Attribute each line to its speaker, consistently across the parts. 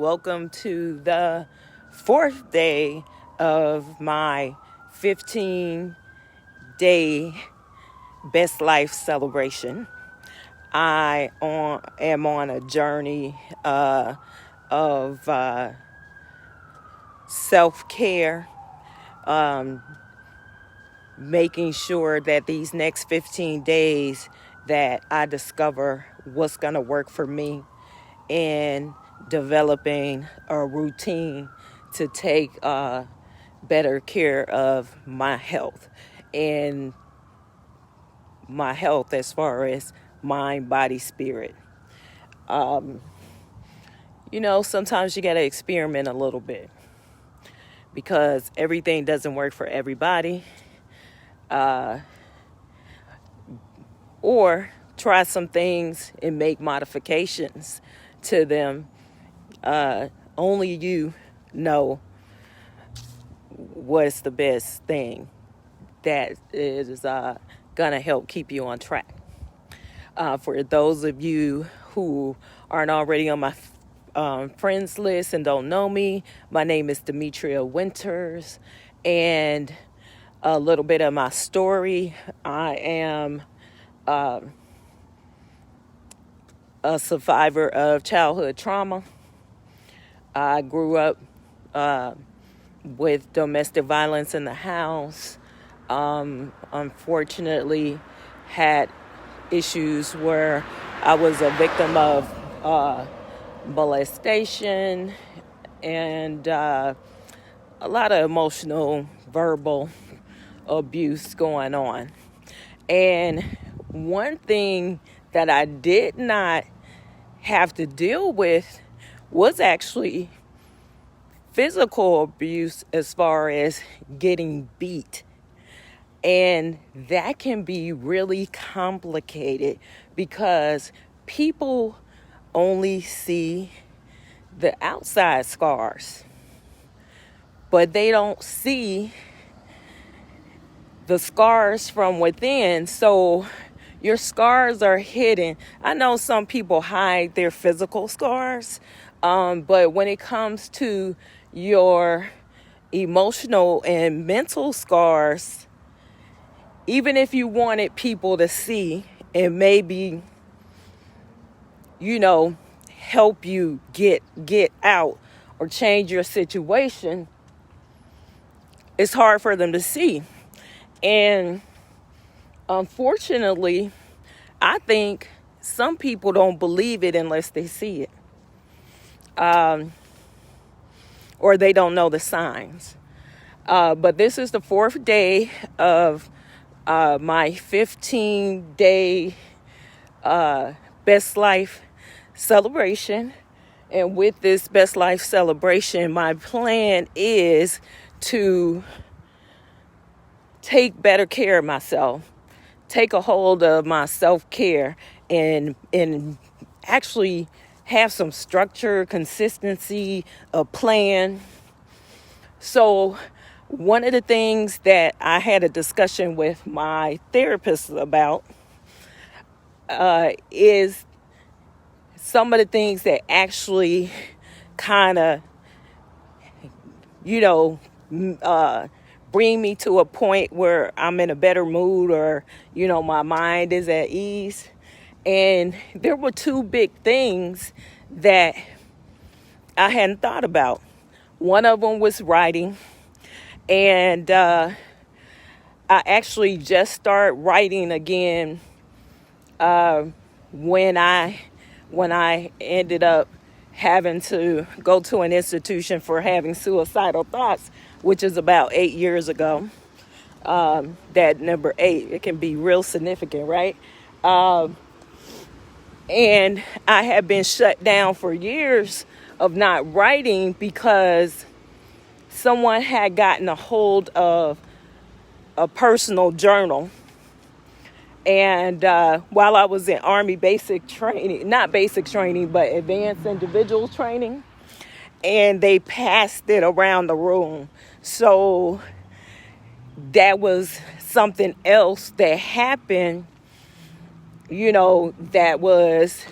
Speaker 1: Welcome to the fourth day of my 15-day Best Life celebration. Am on a journey of self-care, making sure that these next 15 days that I discover what's going to work for me and developing a routine to take better care of my health and my health as far as mind, body, spirit. Sometimes you got to experiment a little bit because everything doesn't work for everybody. Or try some things and make modifications to them. Only you know what's the best thing that is going to help keep you on track. For those of you who aren't already on my friends list and don't know me, my name is Demetria Winters, and a little bit of my story. I am a survivor of childhood trauma. I grew up with domestic violence in the house. Unfortunately, had issues where I was a victim of molestation and a lot of emotional, verbal abuse going on. And one thing that I did not have to deal with was actually physical abuse as far as getting beat. And that can be really complicated because people only see the outside scars, but they don't see the scars from within. So your scars are hidden. I know some people hide their physical scars, but when it comes to your emotional and mental scars, even if you wanted people to see and maybe, help you get out or change your situation, it's hard for them to see. And unfortunately, I think some people don't believe it unless they see it. Or they don't know the signs. But this is the fourth day of my 15-day Best Life celebration. And with this Best Life celebration, my plan is to take better care of myself, take a hold of my self-care, and actually have some structure, consistency, a plan. So one of the things that I had a discussion with my therapist about is some of the things that actually kind of, bring me to a point where I'm in a better mood or, my mind is at ease. And there were two big things that I hadn't thought about. One of them was writing. And I actually just started writing again when I ended up having to go to an institution for having suicidal thoughts, which is about 8 years ago. That number 8, it can be real significant, right? And I had been shut down for years of not writing because someone had gotten a hold of a personal journal. And while I was in Army basic training, not basic training, but advanced individual training, and they passed it around the room. So that was something else that happened, that was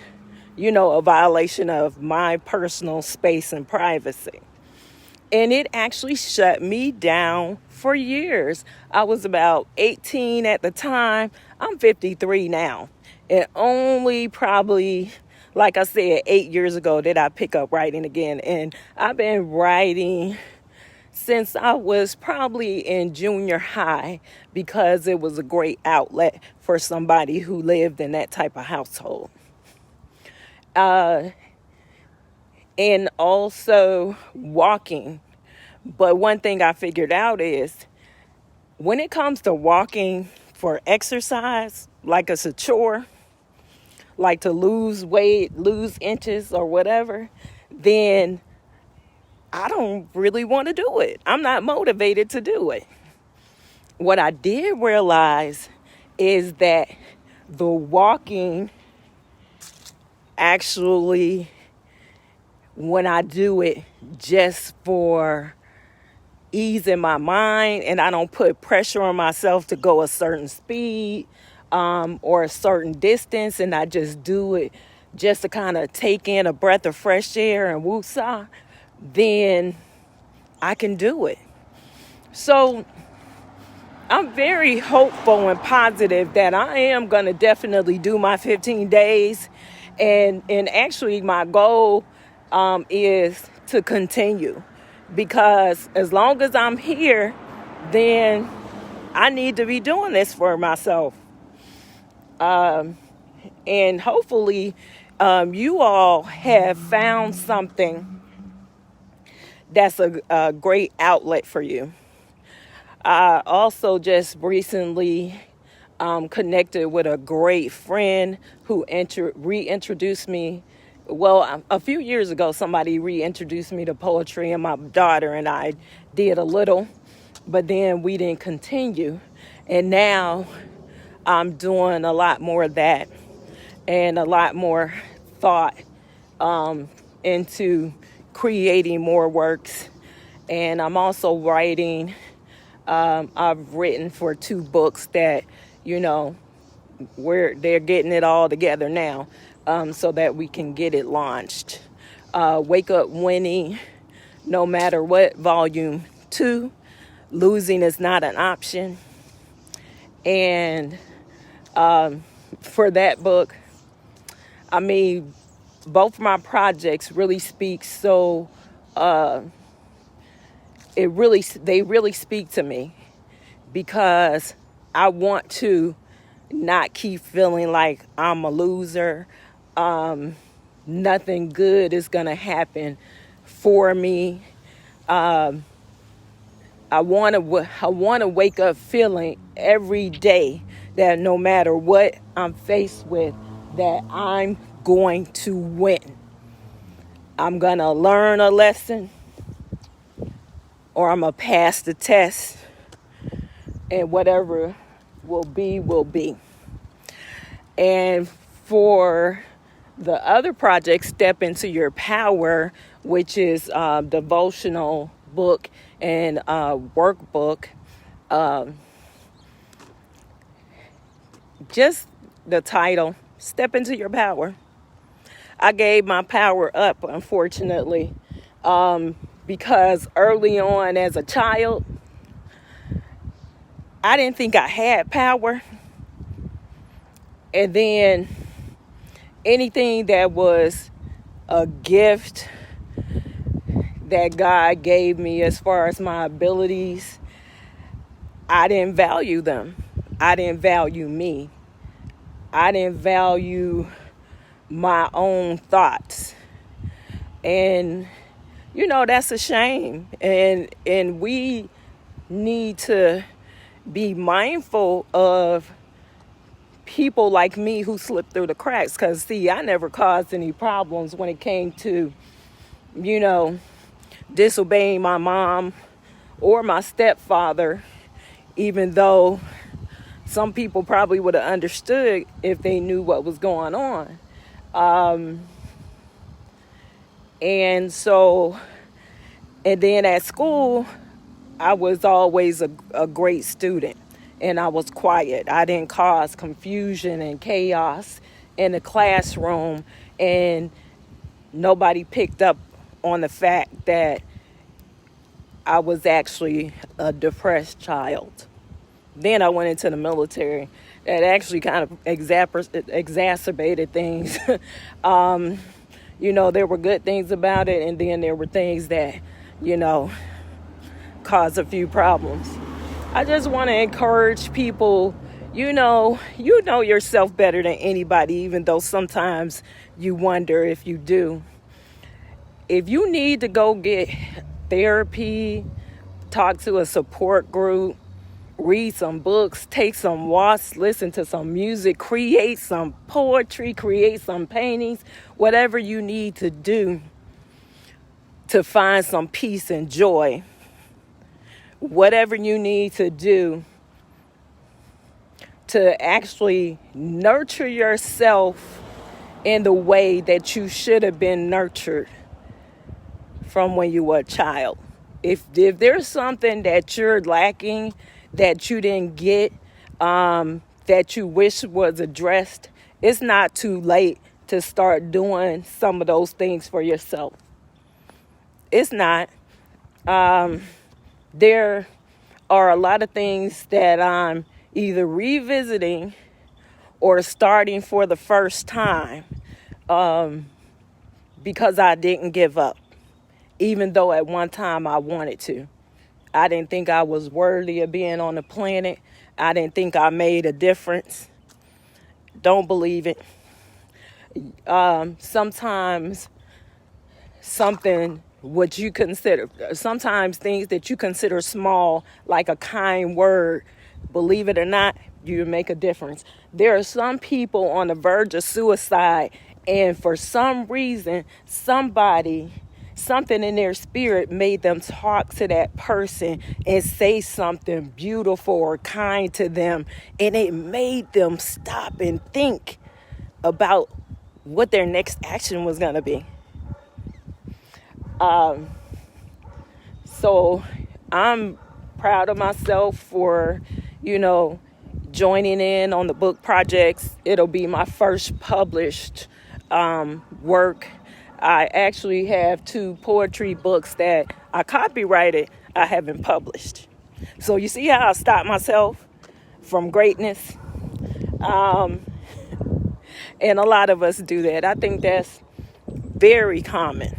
Speaker 1: a violation of my personal space and privacy. And it actually shut me down for years. I was about 18 at the time. I'm 53 now. And only probably, like I said, 8 years ago did I pick up writing again. And I've been writing since I was probably in junior high because it was a great outlet for somebody who lived in that type of household. And also walking. But one thing I figured out is when it comes to walking for exercise, like it's a chore, like to lose weight, lose inches or whatever, then I don't really want to do it. I'm not motivated to do it. What I did realize is that the walking actually, when I do it just for ease in my mind and I don't put pressure on myself to go a certain speed or a certain distance, and I just do it just to kind of take in a breath of fresh air and woosah, then I can do it. So I'm very hopeful and positive that I am going to definitely do my 15 days. And actually my goal is to continue, because as long as I'm here, then I need to be doing this for myself. And hopefully you all have found something that's a great outlet for you. I also just recently connected with a great friend who reintroduced me. Well, a few years ago, somebody reintroduced me to poetry, and my daughter and I did a little, but then we didn't continue. And now I'm doing a lot more of that and a lot more thought into creating more works. And I'm also writing. I've written for 2 books that, they're getting it all together now so that we can get it launched. Wake Up Winning, No Matter What, Volume 2. Losing is not an option. And for that book, both my projects really speak so... they really speak to me, because I want to not keep feeling like I'm a loser. Nothing good is going to happen for me. I want to wake up feeling every day that no matter what I'm faced with, that I'm going to win. I'm going to learn a lesson, or I'm going to pass the test, and whatever will be, will be. And for the other project, Step Into Your Power, which is a devotional book and workbook, just the title, Step Into Your Power. I gave my power up, unfortunately, because early on as a child, I didn't think I had power. And then anything that was a gift that God gave me as far as my abilities, I didn't value them. I didn't value me. I didn't value my own thoughts. And that's a shame. And we need to be mindful of people like me who slip through the cracks. Because, see, I never caused any problems when it came to, disobeying my mom or my stepfather, even though some people probably would have understood if they knew what was going on. And then at school, I was always a great student, and I was quiet. I didn't cause confusion and chaos in the classroom, and nobody picked up on the fact that I was actually a depressed child. Then I went into the military. That actually kind of exacerbated things. There were good things about it, and then there were things that, caused a few problems. I just want to encourage people, you know yourself better than anybody, even though sometimes you wonder if you do. If you need to go get therapy, talk to a support group, read some books, take some walks, listen to some music, create some poetry, create some paintings, whatever you need to do to find some peace and joy, whatever you need to do to actually nurture yourself in the way that you should have been nurtured from when you were a child. If there's something that you're lacking, that you didn't get, that you wish was addressed, it's not too late to start doing some of those things for yourself. It's not. There are a lot of things that I'm either revisiting or starting for the first time, because I didn't give up, even though at one time I wanted to. I didn't think I was worthy of being on the planet. I didn't think I made a difference. Don't believe it. Sometimes sometimes things that you consider small, like a kind word, believe it or not, you make a difference. There are some people on the verge of suicide, and for some reason, something in their spirit made them talk to that person and say something beautiful or kind to them, and it made them stop and think about what their next action was going to be. So I'm proud of myself for, joining in on the book projects. It'll be my first published work. I actually have 2 poetry books that I copyrighted, I haven't published. So you see how I stopped myself from greatness? And a lot of us do that. I think that's very common,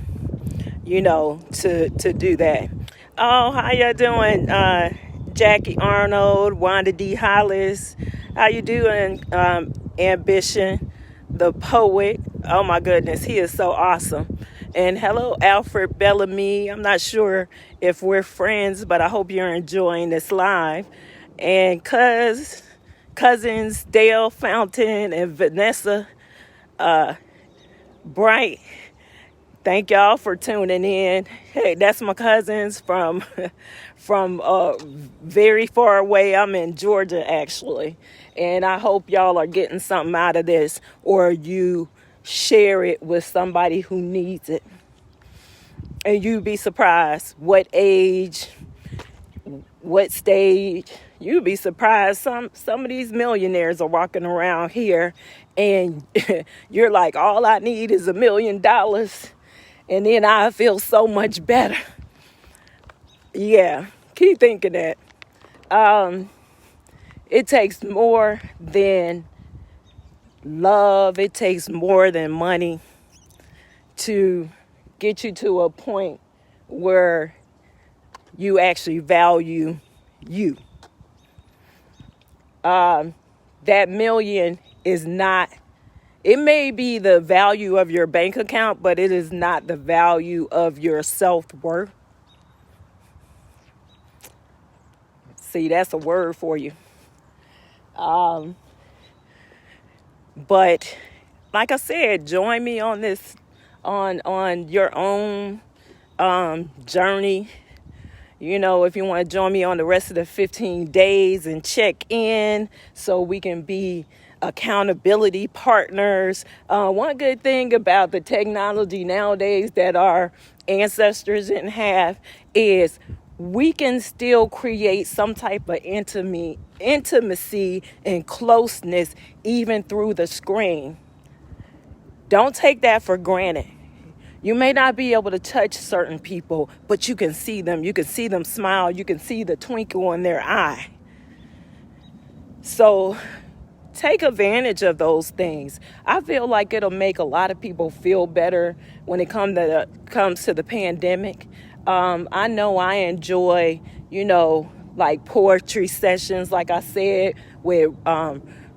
Speaker 1: to do that. Oh, how you doing, Jackie Arnold, Wanda D. Hollis? How you doing, Ambition, the poet? Oh my goodness, he is so awesome. And hello, Alfred Bellamy. I'm not sure if we're friends, but I hope you're enjoying this live. And cousins Dale Fountain and Vanessa Bright, thank y'all for tuning in. Hey, that's my cousins from very far away. I'm in Georgia, actually. And I hope y'all are getting something out of this, or you share it with somebody who needs it. And you'd be surprised what age, what stage. You'd be surprised. Some of these millionaires are walking around here, and you're like, all I need is $1 million. And then I feel so much better. Yeah, keep thinking that. It takes more than love. It takes more than money to get you to a point where you actually value you. That million is not, it may be the value of your bank account, but it is not the value of your self-worth. See, that's a word for you. But like I said, join me on this, on your own journey. If you want to join me on the rest of the 15 days and check in so we can be accountability partners. One good thing about the technology nowadays that our ancestors didn't have is we can still create some type of intimacy and closeness even through the screen. Don't take that for granted. You may not be able to touch certain people, but you can see them. You can see them smile. You can see the twinkle in their eye. So take advantage of those things. I feel like it'll make a lot of people feel better when it comes to the pandemic. I know I enjoy, like poetry sessions, like I said, with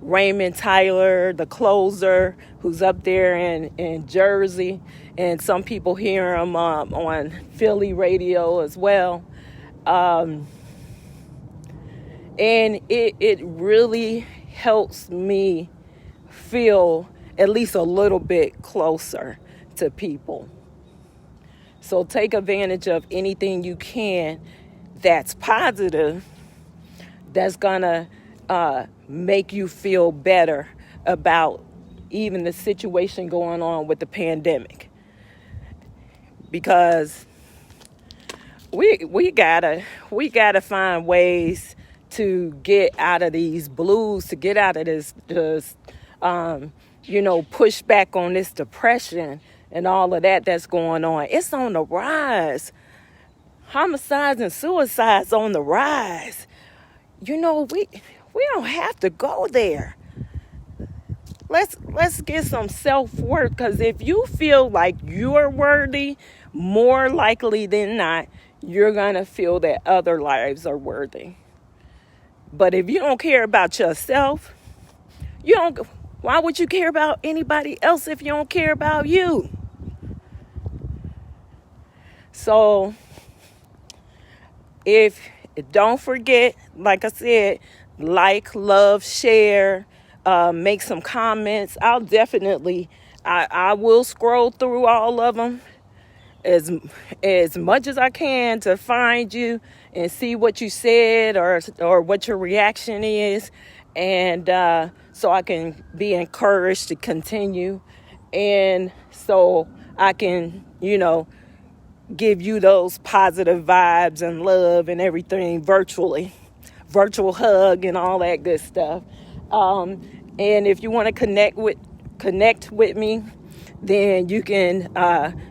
Speaker 1: Raymond Tyler, the closer, who's up there in Jersey. And some people hear him on Philly radio as well. And it really helps me feel at least a little bit closer to people. So take advantage of anything you can that's positive, that's gonna make you feel better about even the situation going on with the pandemic. Because we gotta find ways to get out of these blues, to get out of this push back on this depression and all of that that's going on. It's on the rise. Homicides and suicides on the rise. We don't have to go there. Let's get some self-worth, because if you feel like you're worthy, more likely than not, you're gonna feel that other lives are worthy. But if you don't care about yourself, why would you care about anybody else if you don't care about you? So don't forget, like I said, like, love, share, make some comments. I'll definitely, I will scroll through all of them as much as I can to find you and see what you said or what your reaction is, and so I can be encouraged to continue, and so I can give you those positive vibes and love and everything virtual hug and all that good stuff. And if you want to connect with me, then you can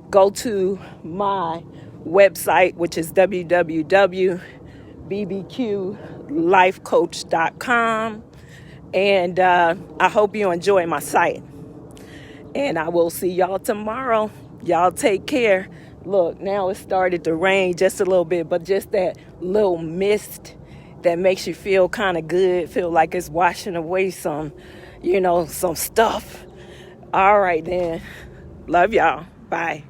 Speaker 1: go to my website, which is www.bbqlifecoach.com. And I hope you enjoy my site. And I will see y'all tomorrow. Y'all take care. Look, now it started to rain just a little bit, but just that little mist that makes you feel kind of good, feel like it's washing away some stuff. All right, then. Love y'all. Bye.